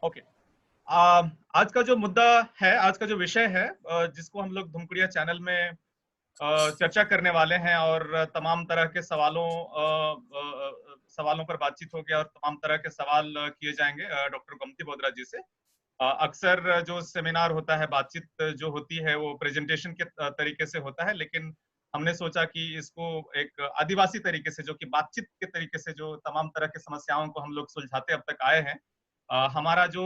Okay. आज का जो मुद्दा है, आज का जो विषय है, जिसको हम लोग धुमकुड़िया चैनल में चर्चा करने वाले हैं, और तमाम तरह के सवालों पर बातचीत होगी, और तमाम तरह के सवाल किए जाएंगे डॉक्टर गोमती बोधरा जी से। अक्सर जो सेमिनार होता है, बातचीत जो होती है, वो प्रेजेंटेशन के तरीके से होता है, लेकिन हमने सोचा कि इसको एक आदिवासी तरीके से, जो कि बातचीत के तरीके से जो तमाम तरह की समस्याओं को हम लोग सुलझाते अब तक आए हैं, हमारा जो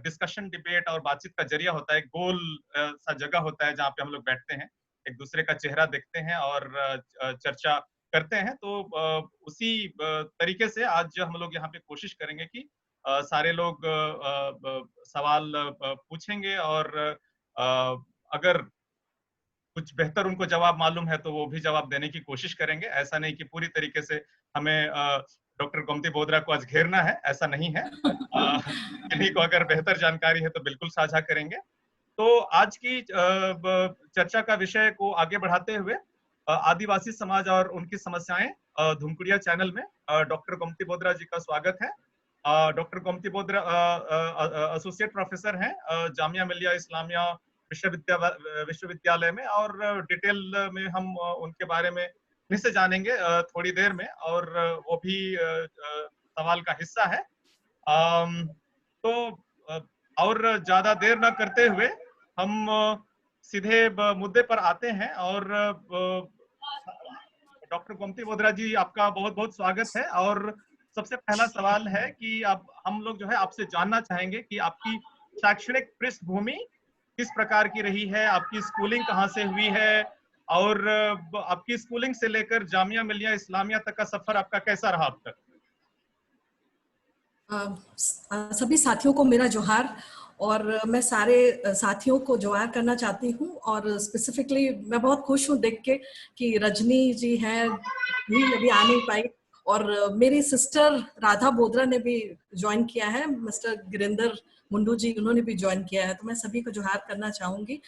डिस्कशन, डिबेट और बातचीत का जरिया होता है, गोल सा जगह होता है जहाँ पे हम लोग बैठते हैं, एक दूसरे का चेहरा देखते हैं और चर्चा करते हैं। तो उसी तरीके से आज हम लोग यहाँ पे कोशिश करेंगे कि सारे लोग सवाल पूछेंगे, और अगर कुछ बेहतर उनको जवाब मालूम है तो वो भी जवाब देने की कोशिश करेंगे। ऐसा नहीं कि पूरी तरीके से हमें डॉक्टर गोमती बोधरा को आज घेरना है, ऐसा नहीं है। किन्हीं को अगर बेहतर जानकारी है तो बिल्कुल साझा करेंगे। तो आज की चर्चा का विषय को आगे बढ़ाते हुए आदिवासी समाज और उनकी समस्याएं, धुमकुड़िया चैनल में डॉक्टर गोमती बोधरा जी का स्वागत है। Doctor Gomti Bodhra associate professor हैं जामिया मिलिया इस्लामिया विश्वविद्यालय में, और डिटेल में हम उनके बारे में इन्हीं से जानेंगे थोड़ी देर में, और वो भी सवाल का हिस्सा है। तो अ, और ज्यादा देर न करते हुए हम सीधे मुद्दे पर आते हैं। और डॉक्टर गोमती बोधरा जी, आपका बहुत बहुत स्वागत है। और सबसे पहला सवाल है कि आप, हम लोग जो है आपसे जानना चाहेंगे कि आपकी शैक्षणिक पृष्ठभूमि किस प्रकार की रही है, आपकी स्कूलिंग कहाँ से हुई है, और आपकी स्कूलिंग से लेकर जामिया मिलिया इस्लामिया तक का सफर आपका कैसा रहा अब तक? सभी साथियों को मेरा जोहार। और मैं सारे साथियों को जोहार करना चाहती हूँ। और स्पेसिफिकली मैं बहुत खुश हूँ देख के कि रजनी जी हैं, भी अभी आ नहीं पाई, और मेरी सिस्टर राधा बोधरा ने भी ज्वाइन किया है, मिस्टर गिरिंदर मुंडू जी उन्होंने भी ज्वाइन किया है। तो मैं सभी को जोहार करना चाहूँगी।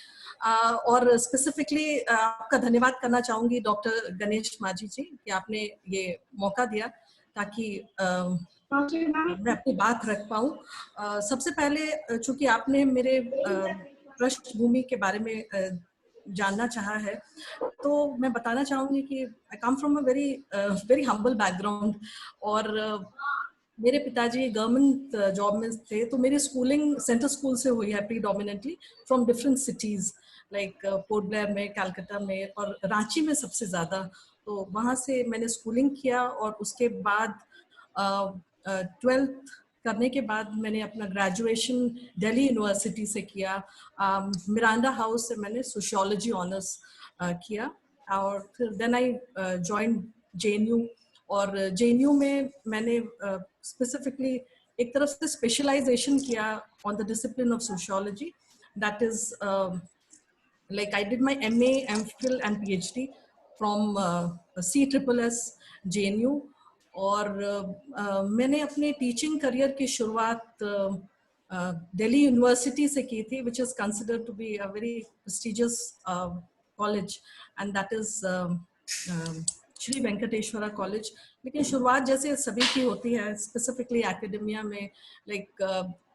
और स्पेसिफिकली आपका धन्यवाद करना चाहूँगी डॉक्टर गणेश माझी जी कि आपने ये मौका दिया ताकि मैं अपनी बात रख पाऊँ। सबसे पहले चूंकि आपने मेरे पृष्ठभूमि के बारे में जानना चाहा है, तो मैं बताना चाहूंगी कि I come from a very humble background. और मेरे पिताजी गवर्नमेंट जॉब में थे, तो मेरी स्कूलिंग सेंट्रल स्कूल से हुई है predominantly from different cities, like port Blair में, कलकत्ता में और रांची में सबसे ज़्यादा। तो वहाँ से मैंने स्कूलिंग किया, और उसके बाद 12th करने के बाद मैंने अपना ग्रेजुएशन दिल्ली यूनिवर्सिटी से किया। मिरांडा हाउस से मैंने सोशियोलॉजी ऑनर्स किया, और फिर देन आई जॉइन जेएनयू। और जेएनयू में मैंने स्पेसिफिकली एक तरफ से स्पेशलाइजेशन किया on the discipline of sociology. That is like I did my MA, MPhil and PhD from CSSS JNU। और मैंने अपने टीचिंग करियर की शुरुआत दिल्ली यूनिवर्सिटी से की थी, which is considered to be a very prestigious college, and that is Shri Venkateswara college. लेकिन शुरुआत जैसे सभी की होती है, स्पेसिफिकली एकेडमिया में, लाइक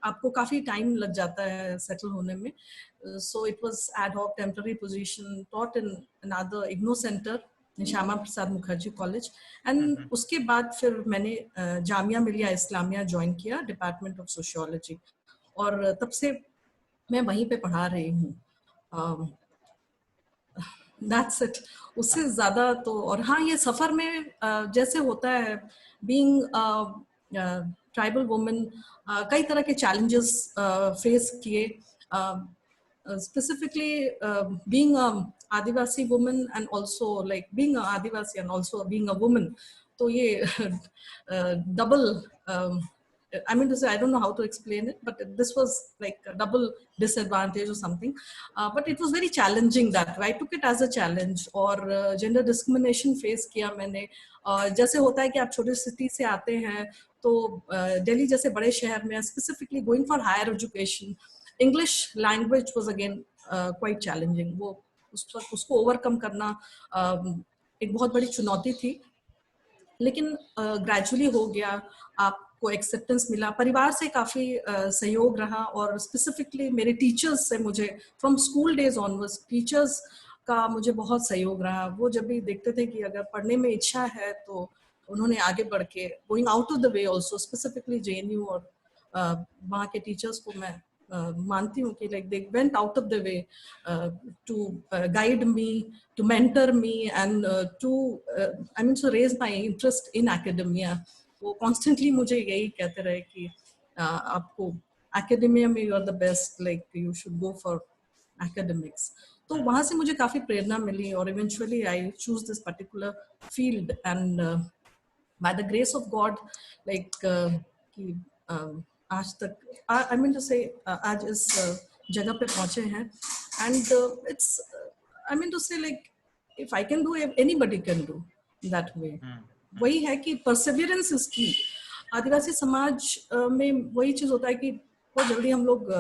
आपको काफ़ी टाइम लग जाता है सेटल होने में। So it was ad hoc temporary position, taught in another IGNOU centre, Shyama Prasad Mukherjee college. And उसके बाद फिर मैंने जामिया मिलिया इस्लामिया ज्वाइन किया, डिपार्टमेंट ऑफ सोशियोलॉजी, और तब से मैं वहीं पे पढ़ा रही हूँ। That's it. उससे ज़्यादा तो, और हाँ, ये सफ़र में जैसे होता है बीइंग ट्राइबल वुमेन, कई तरह के चैलेंजेस फेस किए, specifically being a Adivasi woman and also like being a Adivasi and also being a woman, तो ये double, I mean to say, I don't know how to explain it, but this was like a double disadvantage or something, but it was very challenging that I took it as a challenge। और gender discrimination face किया मैंने। जैसे होता है कि आप छोटे city से आते हैं, तो दिल्ली जैसे बड़े शहर में specifically going for higher education, English language was again quite challenging. वो उसको ओवरकम करना एक बहुत बड़ी चुनौती थी, लेकिन ग्रेजुअली हो गया। आप को एक्सेप्टेंस मिला, परिवार से काफ़ी सहयोग रहा, और स्पेसिफिकली मेरे टीचर्स से मुझे from school days onwards teachers का मुझे बहुत सहयोग रहा। वो जब भी देखते थे कि अगर पढ़ने में इच्छा है तो उन्होंने आगे बढ़ के going out of the way also, specifically JNU और वहाँ के टीचर्स को मैं मानती हूँ कि like they went out of the way to guide me, to mentor me and to I mean to raise my interest in academia. वो constantly मुझे यही कहते रहे कि आपको एकेडमिया में you are the best, like you should go for academics. तो वहाँ से मुझे काफ़ी प्रेरणा मिली, और eventually I choose this particular field, and by the grace of God like कि आज तक आई मीन टू से आज इस जगह पे पहुंचे हैं, and it's I mean to say like if I can do anybody can do that way. वही है कि परसिवियरेंस इज की। आदिवासी समाज में वही चीज होता है कि बहुत जल्दी हम लोग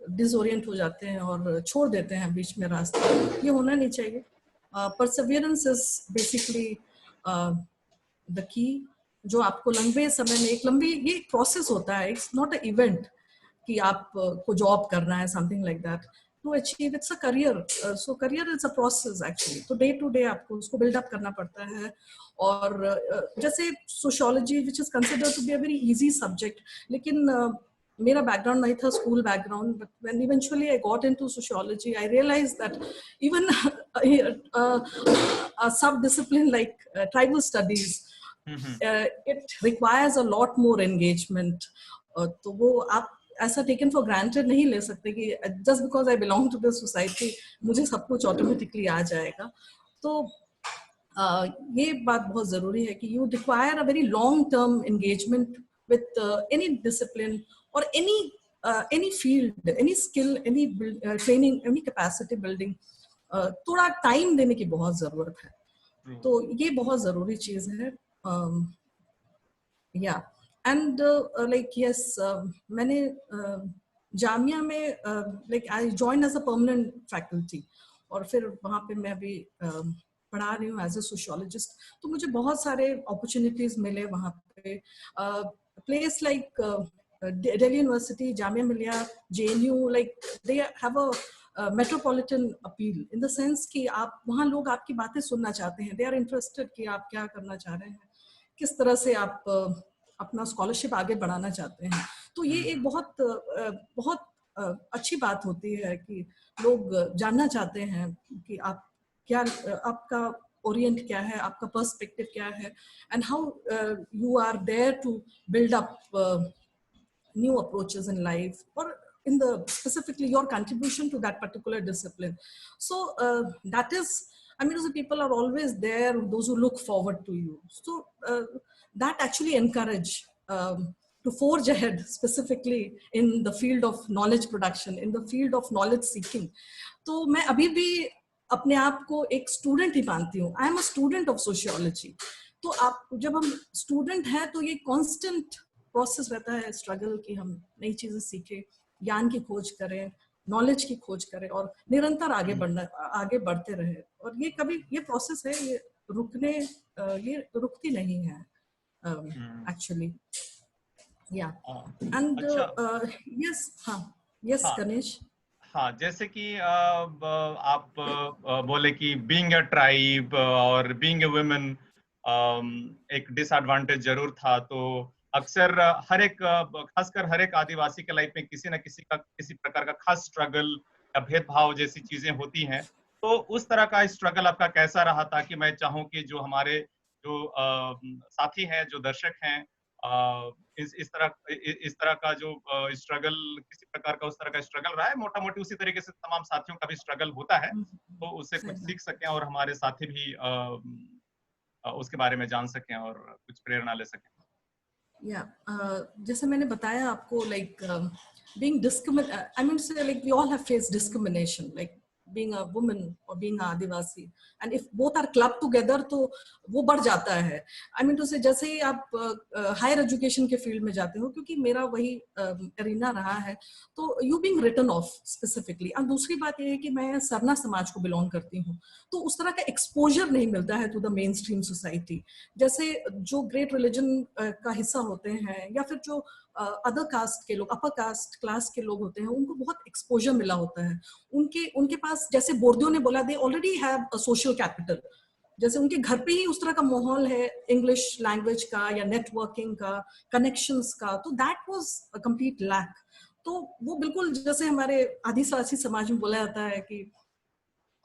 डिसोरिएंट हो जाते हैं और छोड़ देते हैं बीच में रास्ता। ये होना नहीं चाहिए। Perseverance is basically the key, जो आपको लंबे समय में ये एक प्रोसेस होता है, इट्स नॉट अ इवेंट कि आप को जॉब करना है something like that to achieve, it's a career. So career is a process actually. तो डे टू डे आपको उसको बिल्डअप करना पड़ता है। और जैसे sociology which is considered to be a very easy subject, लेकिन मेरा बैकग्राउंड नहीं था school background, but when eventually I got into sociology I realise that even a sub-discipline like tribal studies, it requires a lot more engagement. तो वो आप ऐसा taken for granted नहीं ले सकते कि just because I belong to this society मुझे सब कुछ automatically आ जाएगा। तो ये बात बहुत ज़रूरी है कि you require a very long-term engagement with any discipline or any field, any skill, any training, any capacity building. थोड़ा टाइम देने की बहुत जरूरत है। तो ये बहुत जरूरी चीज है। या एंड लाइक यस, मैंने जामिया में like I join as a permanent faculty, और फिर वहाँ पे मैं भी पढ़ा रही हूँ एज अ सोशियोलॉजिस्ट। तो मुझे बहुत सारे अपॉर्चुनिटीज मिले वहाँ पे। Place like Delhi university, Jamia Millia, JNU, like they have a metropolitan appeal in the sense कि आप वहाँ लोग आपकी बातें सुनना चाहते हैं, दे आर इंटरेस्टेड कि आप क्या करना चाह रहे हैं, किस तरह से आप अपना स्कॉलरशिप आगे बढ़ाना चाहते हैं। तो ये एक बहुत अच्छी बात होती है कि लोग जानना चाहते हैं कि आप क्या, आपका ओरिएंट क्या है, आपका पर्सपेक्टिव क्या है, and how you are there to build up new approaches in life, or in the specifically your contribution to that particular discipline. So that is, I mean, the people are always there, those who look forward to you. So that actually encourage to forge ahead, specifically in the field of knowledge production, in the field of knowledge seeking. तो मैं अभी भी अपने आप को एक student ही मानती हूँ। I am a student of sociology. तो आप जब हम स्टूडेंट हैं तो ये कांस्टेंट प्रोसेस रहता है स्ट्रगल की, हम नई चीजें सीखें, ज्ञान की खोज करें, नॉलेज की खोज करें, और निरंतर आगे बढ़ते रहे। और ये कभी, ये प्रोसेस है, ये रुकती नहीं है एक्चुअली। या एंड यस, हाँ यस गणेश। हाँ, जैसे कि आप बोले कि बीइंग अ ट्राइब और बीइंग अ वुमेन एक डिसएडवांटेज जरूर था। तो अक्सर खासकर हर एक आदिवासी के लाइफ में किसी न किसी प्रकार का खास स्ट्रगल या भेदभाव जैसी चीजें होती हैं। तो उस तरह का स्ट्रगल आपका कैसा रहा था? कि मैं चाहूँ कि जो हमारे जो साथी हैं, जो दर्शक हैं, इस तरह का जो स्ट्रगल, किसी प्रकार का उस तरह का स्ट्रगल रहा है, मोटा मोटी उसी तरीके से तमाम साथियों का भी स्ट्रगल होता है, तो उससे कुछ सीख सकें और हमारे साथी भी उसके बारे में जान सकें और कुछ प्रेरणा ले सकें। जैसे मैंने बताया आपको, like being discriminated, I mean say like we all have faced discrimination, like being a woman or being a Adivasi, and if both are clubbed together तो वो बढ़ जाता है. I mean to say, जैसे ही आप हायर एजुकेशन के field में जाते हो, क्योंकि मेरा वही एरिना रहा है, तो you being written of specifically. और दूसरी बात ये है कि मैं सरना समाज को बिलोंग करती हूँ, तो उस तरह का एक्सपोजर नहीं मिलता है to the main stream society. जैसे जो ग्रेट रिलीजन का हिस्सा होते हैं, या फिर जो अदर कास्ट के लोग, अपर कास्ट क्लास के लोग होते हैं, उनको बहुत एक्सपोजर मिला होता है. उनके पास, जैसे बोर्डियो ने बोला, they already have a social capital. जैसे उनके घर पे ही उस तरह का माहौल है इंग्लिश लैंग्वेज का या नेटवर्किंग का, कनेक्शंस का, तो that was a complete lack. तो वो बिल्कुल जैसे हमारे आदिवासी समाज में बोला जाता है कि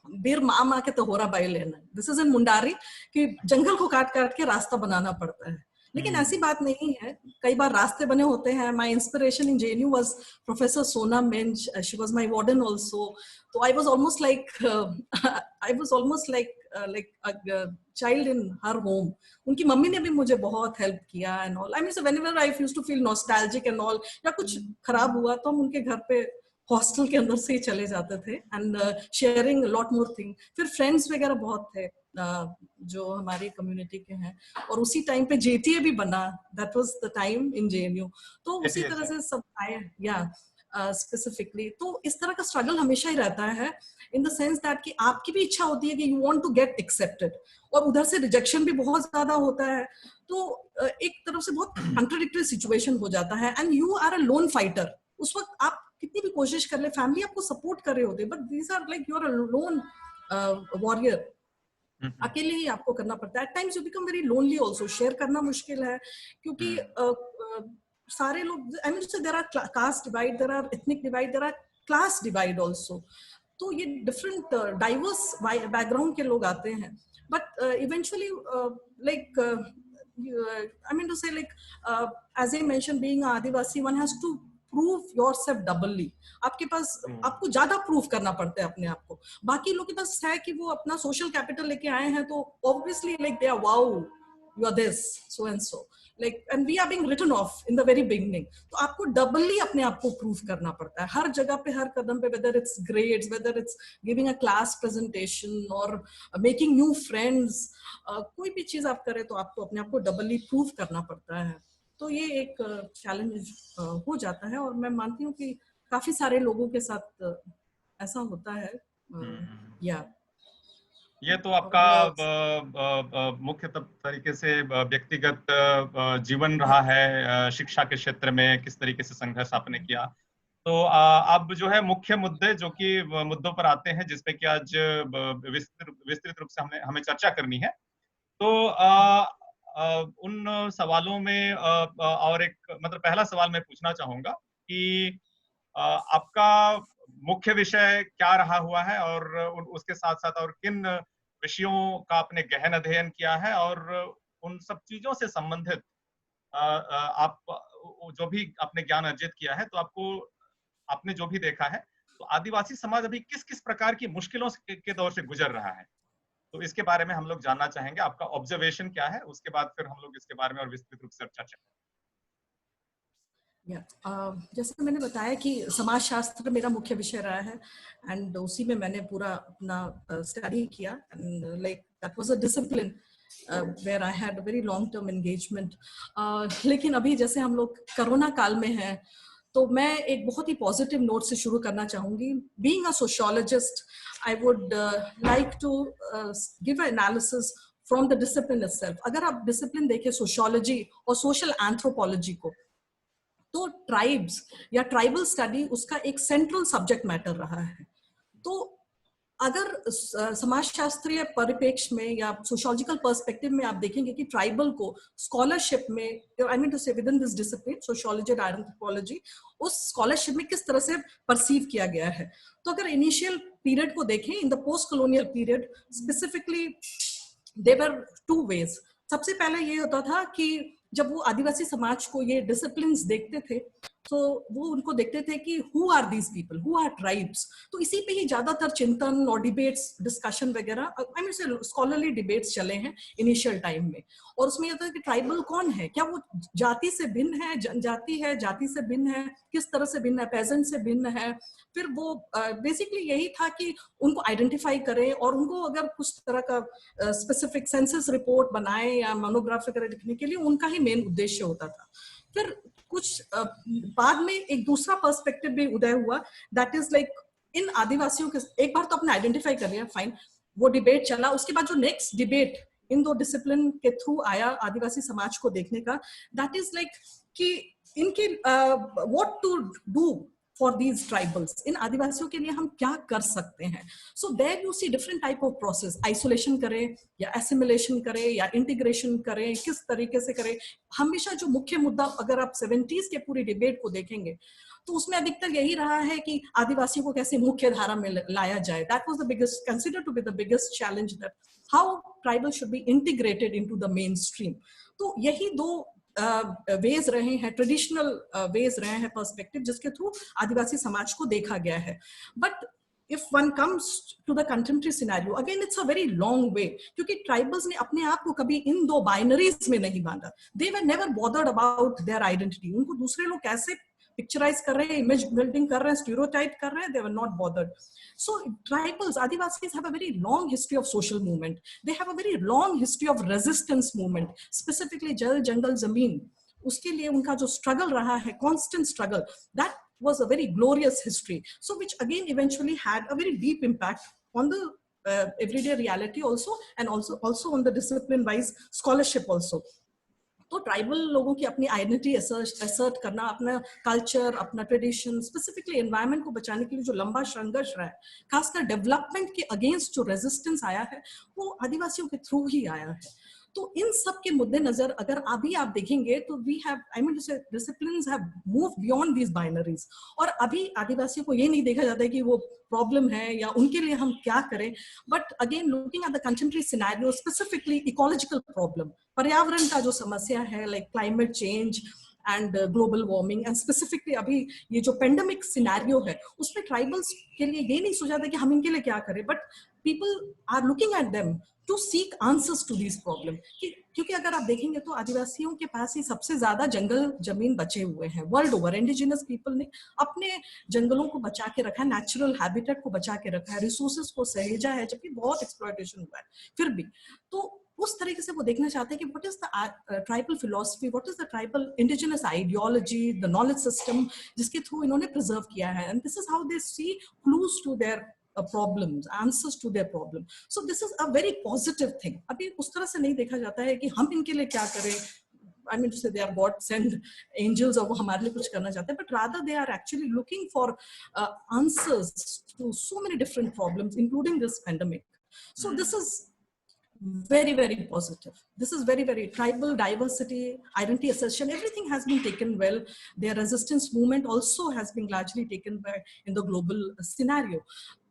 बीर मामा के तो होरा बाई लेना, दिस इज इन मुंडारी, कि जंगल को काट काट के रास्ता बनाना पड़ता है. लेकिन ऐसी बात नहीं है, कई बार रास्ते बने होते हैं. My inspiration in JNU was professor Sona Minz, she was my warden also. तो I was almost like a child in her home. उनकी मम्मी ने भी मुझे बहुत हेल्प किया and all. I mean, so whenever I used to feel nostalgic and all, या कुछ खराब हुआ तो हम उनके घर पे हॉस्टल के अंदर से ही चले जाते थे, and sharing lot more thing. फिर फ्रेंड्स वगैरह बहुत थे जो हमारी कम्युनिटी के हैं, और उसी टाइम पे जेटीए भी बना. That was the time in JNU. तो उसी तरह से सब आए, या स्पेसिफिकली. तो इस तरह का स्ट्रगल हमेशा ही रहता है, इन द सेंस दैट कि आपकी भी इच्छा होती है कि you want to get accepted, और उधर से रिजेक्शन भी बहुत ज्यादा होता है. तो एक तरफ से बहुत कॉन्ट्राडिक्टरी सिचुएशन हो जाता है, and you are a lone fighter. उस वक्त आप कितनी भी कोशिश कर ले, फैमिली आपको सपोर्ट कर रहे होते, but these are like you are a lone warrior. अकेले ही आपको करना पड़ता है. At times you become very lonely also. Share करना मुश्किल है, क्योंकि सारे लोग, I mean so there are caste divide, there are ethnic divide, there are class divide also. तो ये डिफरेंट डाइवर्स बैकग्राउंड के लोग आते हैं, but eventually like I mean to say like as I mention, being Adivasi, one has to prove yourself doubly. आपके पास आपको ज्यादा प्रूव करना पड़ता है अपने आप को. बाकी लोग के पास है कि वो अपना सोशल कैपिटल लेके आए हैं, तो obviously like they are wow you are this so and so, like, and we are being written off in the very beginning. तो आपको doubly अपने आप को prove करना पड़ता है हर जगह पे, हर कदम पे, whether it's grades, whether it's giving a class presentation or making new friends. कोई भी चीज आप करें तो आपको अपने आप को doubly prove करना पड़ता है. तो ये एक चैलेंज हो जाता है, और मैं मानती हूँ कि काफी सारे लोगों के साथ ऐसा होता है. या ये तो आपका मुख्य तरीके से व्यक्तिगत जीवन रहा है. शिक्षा के क्षेत्र में किस तरीके से संघर्ष आपने किया. तो अब जो है मुख्य मुद्दे जो कि मुद्दों पर आते हैं, जिसपे कि आज विस्तृत रूप से हमें चर्चा करनी है. तो उन सवालों में और एक मतलब पहला सवाल मैं पूछना चाहूंगा कि आपका मुख्य विषय क्या रहा हुआ है, और उसके साथ साथ और किन विषयों का आपने गहन अध्ययन किया है, और उन सब चीजों से संबंधित आप जो भी आपने ज्ञान अर्जित किया है, तो आपने जो भी देखा है, तो आदिवासी समाज अभी किस किस प्रकार की मुश्किलों के दौर से गुजर रहा है, तो इसके बारे में हम लोग जानना चाहेंगे. आपका ऑब्जर्वेशन क्या है, उसके बाद फिर हम लोग इसके बारे में और विस्तृत रूप से चर्चा करेंगे. जैसे मैंने बताया कि समाजशास्त्र मेरा मुख्य विषय रहा है, एंड उसी में मैंने पूरा अपना स्टडी किया, and like that was a discipline where I had very long term engagement. लेकिन अभी जैसे हम लोग कोरोना काल में हैं, तो मैं एक बहुत ही पॉजिटिव नोट से शुरू करना चाहूंगी. Being a sociologist, I would like to give a analysis from the discipline itself. अगर आप डिसिप्लिन देखें सोशियोलॉजी और सोशल एंथ्रोपोलॉजी को, तो ट्राइब्स या ट्राइबल स्टडी उसका एक सेंट्रल सब्जेक्ट मैटर रहा है. तो अगर समाजशास्त्रीय परिप्रेक्ष्य में या सोशियोलॉजिकल पर्सपेक्टिव में आप देखेंगे कि ट्राइबल को स्कॉलरशिप में, आई मीन टू से with in this discipline sociology and anthropology, उस स्कॉलरशिप में किस तरह से परसीव किया गया है. तो अगर इनिशियल पीरियड को देखें, in the post colonial period specifically, there were two ways. सबसे पहले ये होता था कि जब वो आदिवासी समाज को ये डिसिप्लिन्स देखते थे, तो वो उनको देखते थे कि who are these people, who are tribes. तो इसी पे ही ज्यादातर चिंतन और डिबेट्स, डिस्कशन वगैरह, आई मीन से स्कॉलरली डिबेट्स चले हैं इनिशियल टाइम में। और उसमें यह था कि ट्राइबल कौन है, क्या वो जाति से भिन्न है, जनजाति है, जाति से भिन्न है, किस तरह से भिन्न है, पेजेंट से भिन्न है। फिर वो बेसिकली यही था कि उनको आइडेंटिफाई करें और उनको अगर कुछ तरह का स्पेसिफिक सेंसस रिपोर्ट बनाए या मोनोग्राफ वगैरह लिखने के लिए उनका ही मेन उद्देश्य होता था। फिर कुछ बाद में एक दूसरा पर्सपेक्टिव भी उदय हुआ, दैट इज लाइक इन आदिवासियों के, एक बार तो अपने आइडेंटिफाई कर लिया, फाइन, वो डिबेट चला। उसके बाद जो नेक्स्ट डिबेट इन दो डिसिप्लिन के थ्रू आया आदिवासी समाज को देखने का, दैट इज लाइक कि इनके what to do for these tribals, इन आदिवासियों के लिए हम क्या कर सकते हैं। So there you see different type of process, isolation करें या एसिमिलेशन करें या इंटीग्रेशन करें, किस तरीके से करें। हमेशा जो मुख्य मुद्दा, अगर आप 70s के पूरी डिबेट को देखेंगे तो उसमें अधिकतर यही रहा है कि आदिवासियों को कैसे मुख्य धारा में लाया जाए। That was the biggest, consider to be the biggest challenge, that how tribal should be integrated into the main stream. तो यही दो वेज रहे हैं, ट्रेडिशनल वेज रहे हैं, पर्सपेक्टिव, जिसके थ्रू आदिवासी समाज को देखा गया है। But if one comes to the contemporary scenario, again it's a very long way, क्योंकि ट्राइबल्स ने अपने आप को कभी इन दो बाइनरीज में नहीं बांधा। they were never bothered about their identity। उनको दूसरे लोग कैसे पिक्चराइज कर रहे हैं, इमेज बिल्डिंग कर रहे हैं, स्टीरियोटाइप कर रहे हैं, they were not bothered। So tribals, Adivasis have a very long history of social movement, they have a very long history of resistance movement, specifically जल जंगल जमीन, उसके लिए उनका जो स्ट्रगल रहा है, constant struggle, that was a very glorious history, so which again eventually had a very deep impact on the everyday reality also, and also on the discipline wise scholarship also। तो tribal लोगों की अपनी identity assert करना, अपना culture, अपना tradition, specifically environment को बचाने के लिए जो लंबा संघर्ष रहा है, खासकर डेवलपमेंट के अगेंस्ट जो रेजिस्टेंस आया है, वो आदिवासियों के थ्रू ही आया है। तो इन सब के मुद्देनजर अगर अभी आप देखेंगे तो we have, I mean to say, disciplines have moved beyond these binaries. और अभी आदिवासियों को ये नहीं देखा जाता है कि वो प्रॉब्लम है या उनके लिए हम क्या करें, but again looking at the contemporary scenario, specifically ecological problem, पर्यावरण का जो समस्या है, like climate change and global warming, and specifically अभी ये जो पेंडेमिक सिनेरियो है, उसमें ट्राइबल्स के लिए ये नहीं सोचा था कि हम इनके लिए क्या करें, but people are looking at them to seek answers to this problem. क्योंकि अगर आप देखेंगे तो आदिवासियों के पास ही सबसे ज्यादा जंगल जमीन बचे हुए हैं वर्ल्ड ओवर। इंडिजिनस पीपल ने अपने जंगलों को बचा के रखा है, नेचुरल हैबिटेट को बचा के रखा है, रिसोर्सेज को सहेजा है, जबकि बहुत एक्सप्लॉयटेशन हुआ है फिर भी। तो उस तरीके से वो देखना चाहते हैं कि what is the tribal philosophy, what is the tribal indigenous ideology, the knowledge system जिसके थ्रू इन्होंने प्रिजर्व किया है, and this is how they see clues to their problems, answers to their problem। So this is a very positive thing। अभी उस तरह से नहीं देखा जाता है कि हम इनके लिए क्या करें, I mean to say they are God sent angels और वो हमारे लिए कुछ करना चाहते हैं, but rather they are actually looking for answers to so many different problems, including this pandemic। So this is very, very positive। This is very, very tribal diversity, identity assertion, everything has been taken well। Their resistance movement also has been largely taken by in the global scenario।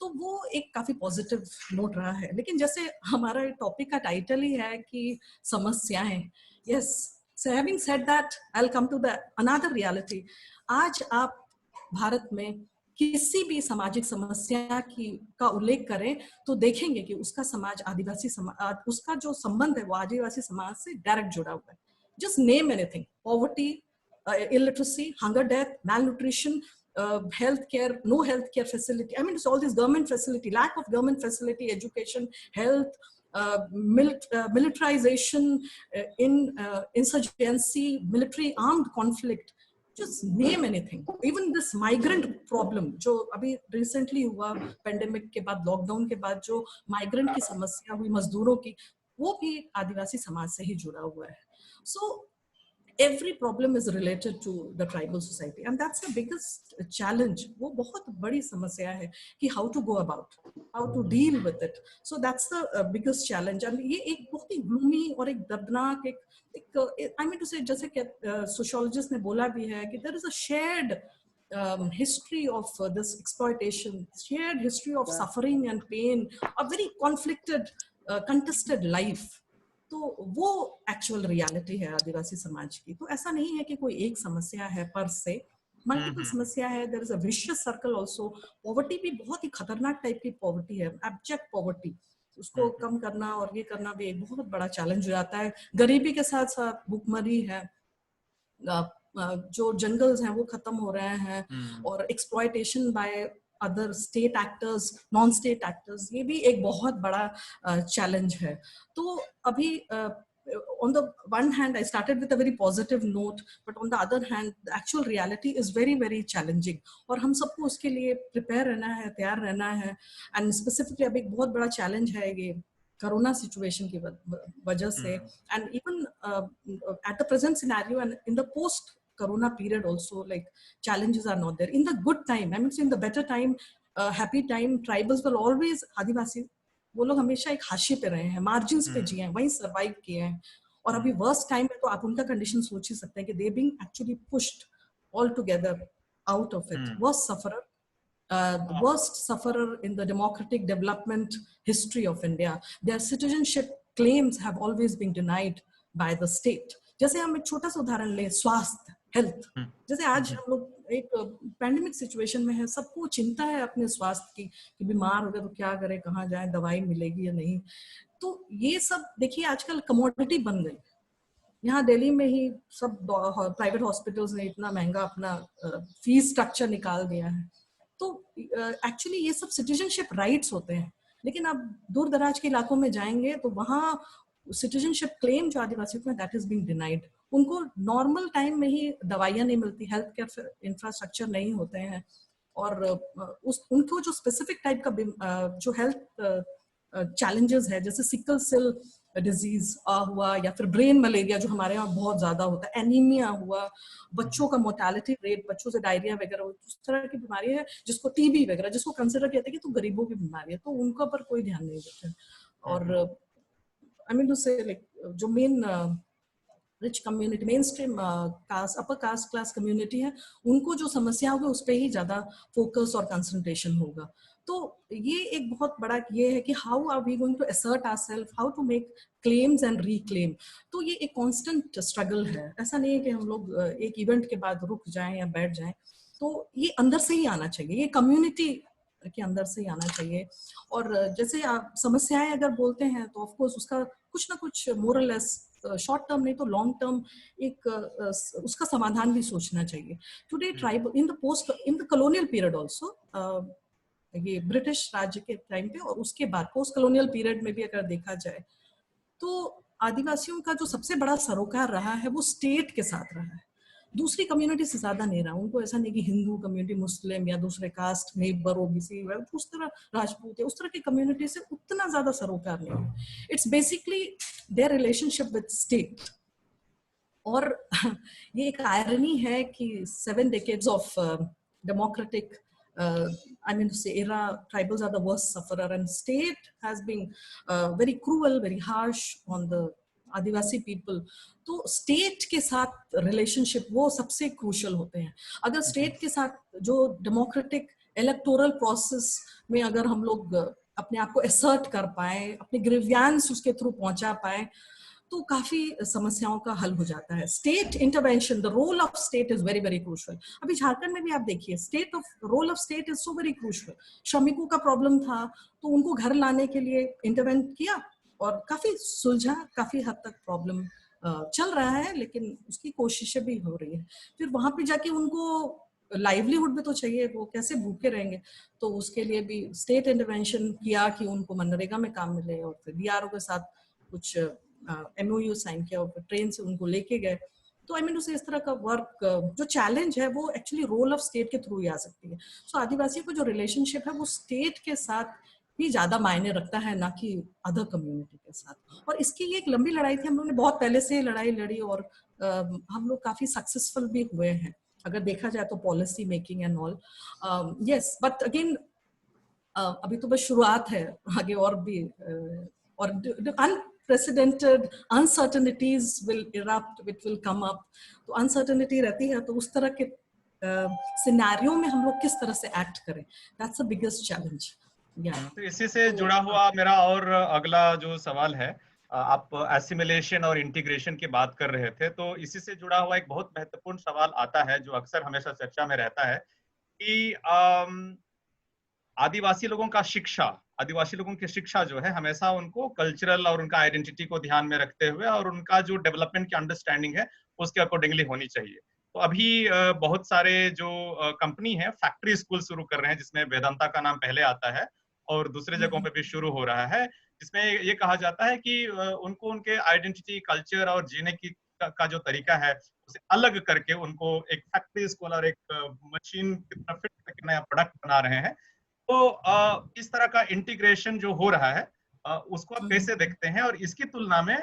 तो वो एक काफी positive note रहा है। लेकिन जैसे हमारा topic का टाइटल ही है कि समस्याएं, yes, so having said that I'll come to the another reality। आज आप भारत में किसी भी सामाजिक समस्या का उल्लेख करें तो देखेंगे कि उसका समाज, आदिवासी समाज, उसका जो संबंध है वो आदिवासी समाज से डायरेक्ट जुड़ा हुआ है। Just name anything, poverty, illiteracy, hunger death, malnutrition, healthcare, no healthcare facility, I mean it's all this government facility, lack of government facility, education, health, militarization, insurgency, military armed conflict, just name anything। even this migrant problem जो अभी recently हुआ pandemic के बाद, lockdown के बाद जो migrant की समस्या हुई, मजदूरों की, वो भी आदिवासी समाज से ही जुड़ा हुआ है। so every problem is related to the tribal society, and that's the biggest challenge। वो बहुत बड़ी समस्या है कि how to go about, how to deal with it। so that's the biggest challenge। and ये एक बहुत ही gloomy और एक दर्दनाक एक I mean to say, जैसे कि sociologist ने बोला भी है कि there is a shared history of this exploitation, shared history of suffering and pain, a very conflicted, contested life। तो वो एक्चुअल रियलिटी है आदिवासी समाज की। तो ऐसा नहीं है कि कोई एक समस्या है पर से, मल्टीपल समस्या है, there is a vicious circle also. Poverty भी बहुत ही खतरनाक टाइप की पॉवर्टी है, एब्जेक्ट पॉवर्टी, उसको कम करना और ये करना भी एक बहुत बड़ा चैलेंज हो जाता है। गरीबी के साथ साथ भूखमरी है, जो जंगल्स हैं वो खत्म हो रहे हैं, और exploitation by other state actors, non state actors, ये भी एक बहुत बड़ा चैलेंज है। तो अभी on the one hand I started with a very positive note, but on the other hand the actual reality is very very challenging, और हम सबको उसके लिए प्रिपेयर रहना है, तैयार रहना है। एंड स्पेसिफिकली अब एक बहुत बड़ा चैलेंज है ये कोरोना सिचुएशन की वजह से, and even at the present scenario and in the post corona period also, like challenges are not there. In the good time, I mean in the better time, happy time, tribals will always, आदिवासी वो लोग हमेशा एक हाशिए पे रहे हैं, margins पे जिए हैं, वहीं सर्वाइव किए हैं। और अभी वर्स्ट टाइम है तो आप उनका कंडीशन सोच ही सकते हैं कि they being actually pushed all together out of it, worst sufferer, the worst sufferer in the democratic development history of India. Their citizenship claims have always been denied by the state. जैसे हम एक छोटा सा उदाहरण लें, स्वास्थ्य, health, जैसे आज हम लोग एक पैंडेमिक सिचुएशन में है, सबको चिंता है अपने स्वास्थ्य की कि बीमार हो गए तो क्या करें, कहाँ जाएं, दवाई मिलेगी या नहीं। तो ये सब देखिए आजकल कमोडिटी बन गई। यहाँ दिल्ली में ही सब प्राइवेट हॉस्पिटल्स ने इतना महंगा अपना फीस स्ट्रक्चर निकाल दिया है। तो एक्चुअली ये सब सिटीजनशिप राइट्स होते हैं, लेकिन आप दूर दराज के इलाकों में जाएंगे तो वहाँ सिटीजनशिप क्लेम जो आदिवासियों को दैट इज बीइंग डिनाइड। उनको नॉर्मल टाइम में ही दवाइयाँ नहीं मिलती, हेल्थ केयर इंफ्रास्ट्रक्चर नहीं होते हैं, और उनको जो स्पेसिफिक टाइप का जो हेल्थ चैलेंजेस है, जैसे सिकल सेल डिजीज हुआ, या फिर ब्रेन मलेरिया जो हमारे यहाँ बहुत ज्यादा होता है, एनीमिया हुआ, बच्चों का मोर्टेलिटी रेट, बच्चों से डायरिया वगैरह, उस तरह की बीमारी है, जिसको टीबी वगैरह, जिसको कंसिडर कहते हैं कि तो गरीबों की बीमारी है, तो उनका पर कोई ध्यान नहीं देते। और I mean to say like जो main rich community, mainstream caste, upper caste class community है, उनको जो समस्या होगी उस पर ही ज्यादा फोकस और कंसंट्रेशन होगा। तो ये एक बहुत बड़ा ये है कि how are we going to assert ourself, how to make claims and reclaim. तो ये एक कांस्टेंट स्ट्रगल है, ऐसा नहीं है कि हम लोग एक इवेंट के बाद रुक जाएं या बैठ जाएं। तो ये अंदर से ही आना चाहिए, ये कम्युनिटी के अंदर से ही आना चाहिए। और जैसे आप समस्याएं अगर बोलते हैं तो ऑफकोर्स उसका कुछ ना कुछ मोरलेस शॉर्ट टर्म नहीं तो लॉन्ग टर्म एक उसका समाधान भी सोचना चाहिए। Today tribe in the post, in the colonial period also, ये ब्रिटिश राज्य के टाइम पे और उसके बाद पोस्ट कॉलोनियल पीरियड में भी अगर देखा जाए तो आदिवासियों का जो सबसे बड़ा सरोकार रहा है वो स्टेट के साथ रहा है, दूसरी कम्युनिटी से ज्यादा नहीं रहा। उनको ऐसा नहीं कि हिंदू कम्युनिटी, मुस्लिम या दूसरे कास्ट, नेबर, ओबीसी, उस तरह राजपूत है, उस तरह की कम्युनिटी से उतना ज्यादा सरोकार नहीं है। It's basically their relationship with state. और ये एक आयरनी है कि 7 decades of democratic I mean to say era, tribals are the worst sufferer and state has been very cruel, very harsh on the Adivasi people. तो state के साथ relationship वो सबसे क्रूशियल होते हैं। अगर स्टेट के साथ जो डेमोक्रेटिक इलेक्टोरल प्रोसेस में अगर हम लोग अपने आप को असर्ट कर पाए, अपने ग्रीवियंस उसके थ्रू पहुंचा पाए, तो काफी समस्याओं का हल हो जाता है। State intervention, the role of state is very very crucial. अभी झारखंड में भी आप देखिए, role of state is so very crucial. श्रमिकों का प्रॉब्लम था तो उनको घर लाने के लिए इंटरवेंट किया और काफी सुलझा, काफी हद तक प्रॉब्लम चल रहा है, लेकिन उसकी कोशिशें भी हो रही है। फिर वहां पे जाके उनको लाइवलीहुड भी तो चाहिए, वो कैसे भूखे रहेंगे, तो उसके लिए भी स्टेट इंटरवेंशन किया कि उनको मनरेगा में काम मिले, और फिर बीआरओ के साथ कुछ MOU साइन किया और ट्रेन से उनको लेके गए। तो आई मीन उसे इस तरह का वर्क, जो चैलेंज है वो एक्चुअली रोल ऑफ स्टेट के थ्रू ही आ सकती है। सो आदिवासियों को जो रिलेशनशिप है वो स्टेट के साथ ही ज्यादा मायने रखता है, ना कि अदर कम्युनिटी के साथ। और इसकी ये एक लंबी लड़ाई थी, हम लोगों ने बहुत पहले से लड़ाई लड़ी और हम लोग काफी सक्सेसफुल भी हुए हैं अगर देखा जाए तो, policy making and all. Yes, but again अभी तो बस शुरुआत है, आगे और भी और unprecedented uncertainties will erupt, which will come up। तो uncertainty रहती है, तो उस तरह के सिनेरियो में हम लोग किस तरह से एक्ट करें, that's the biggest challenge। तो इसी से जुड़ा हुआ मेरा और अगला जो सवाल है, आप एसिमिलेशन और इंटीग्रेशन की बात कर रहे थे, तो इसी से जुड़ा हुआ एक बहुत महत्वपूर्ण सवाल आता है जो अक्सर हमेशा चर्चा में रहता है कि आदिवासी लोगों का शिक्षा, आदिवासी लोगों की शिक्षा जो है हमेशा उनको कल्चरल और उनका आइडेंटिटी को ध्यान में रखते हुए और उनका जो डेवलपमेंट की अंडरस्टैंडिंग है उसके अकॉर्डिंगली होनी चाहिए। तो अभी बहुत सारे जो कंपनी है फैक्ट्री स्कूल शुरू कर रहे हैं जिसमें वेदांता का नाम पहले आता है और दूसरे जगहों पे भी शुरू हो रहा है, जिसमें ये कहा जाता है कि उनको उनके आइडेंटिटी, कल्चर और जीने की का जो तरीका है उसे अलग करके उनको एक फैक्ट्री स्कूल और एक मशीन की तरह फिट करके नया प्रोडक्ट बना रहे हैं। तो इस तरह का इंटीग्रेशन जो हो रहा है उसको आप कैसे देखते हैं? और इसकी तुलना में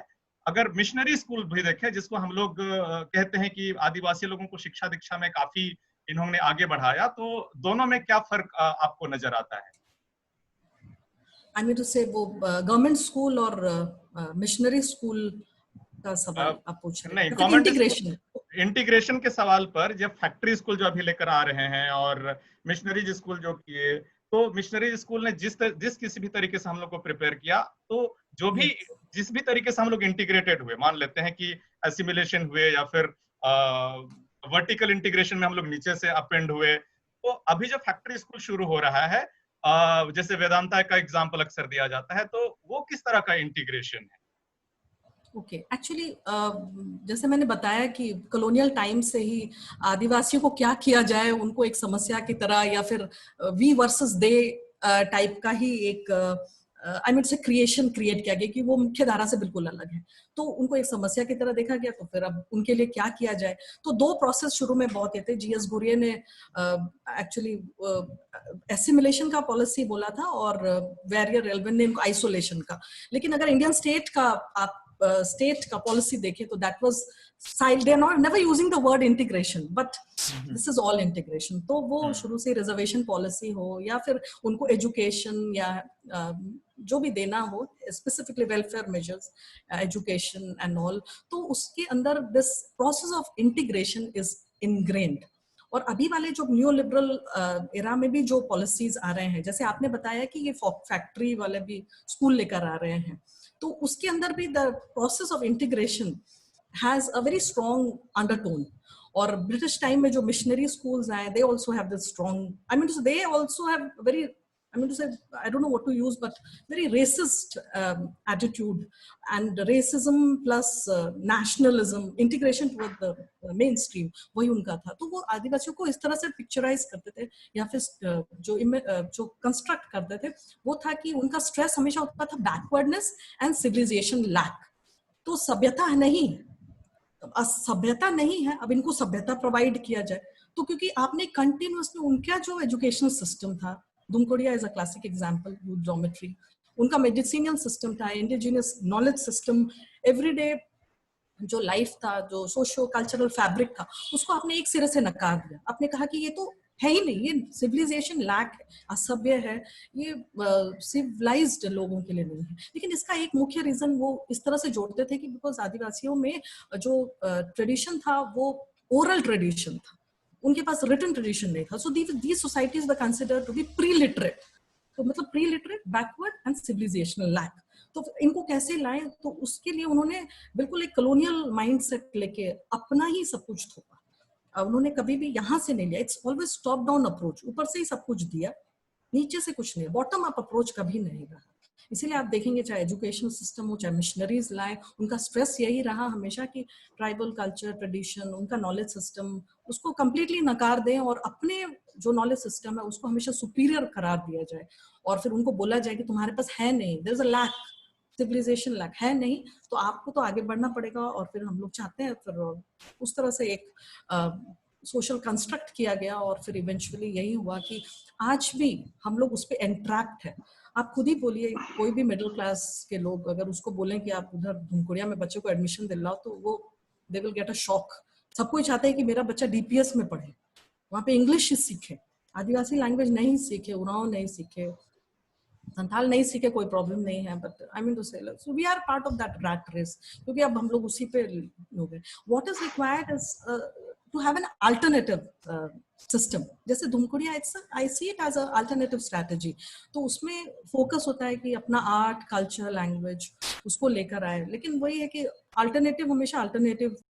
अगर मिशनरी स्कूल भी देखें जिसको हम लोग कहते हैं कि आदिवासी लोगों को शिक्षा दीक्षा में काफी इन्होंने आगे बढ़ाया, तो दोनों में क्या फर्क आपको नजर आता है? आई मीन टू से वो गवर्नमेंट स्कूल और मिशनरी स्कूल का सवाल आप पूछ रहे नहीं, हैं, गवर्नमेंट इंटीग्रेशन। इंटीग्रेशन के सवाल पर जब फैक्ट्री स्कूल जो अभी लेकर आ रहे हैं और मिशनरी स्कूल जो किए, तो मिशनरी स्कूल ने जिस किसी भी तरीके से हम लोग को प्रिपेयर किया, तो जो भी जिस भी तरीके से हम लोग इंटीग्रेटेड हुए, मान लेते हैं कि एसिमिलेशन हुए या फिर वर्टिकल इंटीग्रेशन में हम लोग नीचे से अपेंड हुए, तो अभी जो फैक्ट्री स्कूल शुरू हो रहा है, जैसे वेदांता का एग्जाम्पल अक्सर दिया जाता है, तो वो किस तरह का इंटीग्रेशन है? ओके, एक्चुअली जैसे मैंने बताया कि कॉलोनियल टाइम से ही आदिवासियों को क्या किया जाए उनको एक समस्या की तरह या फिर वी वर्सेस दे टाइप का ही एक आई मीन से क्रिएशन क्रिएट किया गया कि वो मुख्य धारा से बिल्कुल अलग है, तो उनको एक समस्या की तरह देखा गया। तो फिर अब उनके लिए क्या किया जाए, तो दो प्रोसेस शुरू में बहुत थे। जीएस घुरिये ने एक्चुअली एसिमिलेशन का पॉलिसी बोला था और वेरियर एल्विन ने इनको आइसोलेशन का। लेकिन अगर इंडियन स्टेट का आप स्टेट का पॉलिसी देखें तो that was they are not never using the word integration, but this is all integration। तो वो शुरू से रिजर्वेशन पॉलिसी हो या फिर उनको एजुकेशन या जो भी देना हो, specifically welfare measures, education and all, तो उसके अंदर this process of integration is ingrained. और अभी वाले जो न्यू लिबरल एरा में भी जो पॉलिसीज आ रहे हैं, जैसे आपने बताया कि ये फैक्ट्री वाले भी स्कूल लेकर आ रहे हैं, तो उसके अंदर भी the process of integration has a very strong undertone. और ब्रिटिश टाइम में जो मिशनरी स्कूल्स आए, they also have this strong, I mean they also have very, I mean to say, I don't know what to use, but very racist attitude and racism plus nationalism, integration toward the mainstream, वही उनका था। तो वो आदिवासियों को इस तरह से पिक्चराइज करते थे या फिर जो कंस्ट्रक्ट करते थे वो था कि उनका स्ट्रेस हमेशा होता था बैकवर्डनेस एंड सिविलाइजेशन लैक। तो सभ्यता नहीं है, सभ्यता नहीं है, अब इनको सभ्यता प्रोवाइड किया जाए। तो क्योंकि आपने कंटिन्यूअसली उनका जो एजुकेशनल सिस्टम था, Dhumkuria is a classic example, youth dormitory, उनका मेडिसिनियल सिस्टम था, इंडिजिनियस नॉलेज सिस्टम, एवरीडे जो लाइफ था, जो सोशो कल्चरल फैब्रिक था, उसको आपने एक सिरे से नकार दिया। आपने कहा कि ये तो है ही नहीं, ये सिविलाइजेशन लैक है, असभ्य है, ये सिविलाइज्ड लोगों के लिए नहीं है। लेकिन इसका एक मुख्य रीजन वो इस तरह से जोड़ते थे कि बिकॉज आदिवासियों में जो ट्रेडिशन था वो ओरल ट्रेडिशन था, उनके पास रिटन ट्रेडिशन नहीं था। So these societies were considered to be pre literate, तो मतलब pre literate, backward and civilisational lack. तो इनको कैसे लाएं, तो उसके लिए उन्होंने बिल्कुल एक कॉलोनियल माइंडसेट लेके अपना ही सब कुछ थोपा। उन्होंने कभी भी यहाँ से नहीं लिया, it's always top down approach, ऊपर से ही सब कुछ दिया, नीचे से कुछ नहीं, बॉटम अप अप्रोच कभी नहीं रहा। इसीलिए आप देखेंगे चाहे एजुकेशन सिस्टम हो, चाहे मिशनरीज लाए, उनका स्ट्रेस यही रहा हमेशा कि ट्राइबल कल्चर, ट्रेडिशन, उनका नॉलेज सिस्टम, उसको कंप्लीटली नकार दें और अपने जो नॉलेज सिस्टम है उसको हमेशा सुपीरियर करार दिया जाए और फिर उनको बोला जाए कि तुम्हारे पास है नहीं, there is a lack, civilisation lack है नहीं, तो आपको तो आगे बढ़ना पड़ेगा। और फिर हम लोग चाहते हैं, फिर उस तरह से एक सोशल कंस्ट्रक्ट किया गया और फिर इवेंचुअली यही हुआ कि आज भी हम लोग उस पर एंट्रैप्ड है। आप खुद ही बोलिए, कोई भी मिडिल क्लास के लोग अगर उसको बोलें कि आप उधर धुमकुड़िया में बच्चे को एडमिशन दिलाओ, तो वो they will get a shock. सब कोई चाहते हैं कि मेरा बच्चा डीपीएस में पढ़े, वहाँ पे इंग्लिश सीखे, आदिवासी लैंग्वेज नहीं सीखे, उरांव नहीं सीखे, संथाल नहीं सीखे, कोई प्रॉब्लम नहीं है। But I mean to say so we are part of that rat race, क्योंकि अब हम लोग उसी पे हो गए। What is required is to have an alternative system. जैसे Dhumkuria, it's I see it as a alternative strategy. तो उसमें फोकस होता है कि अपना आर्ट, कल्चर, लैंग्वेज उसको लेकर आए। लेकिन वही है कि अल्टरनेटिव हमेशा अल्टरनेटिव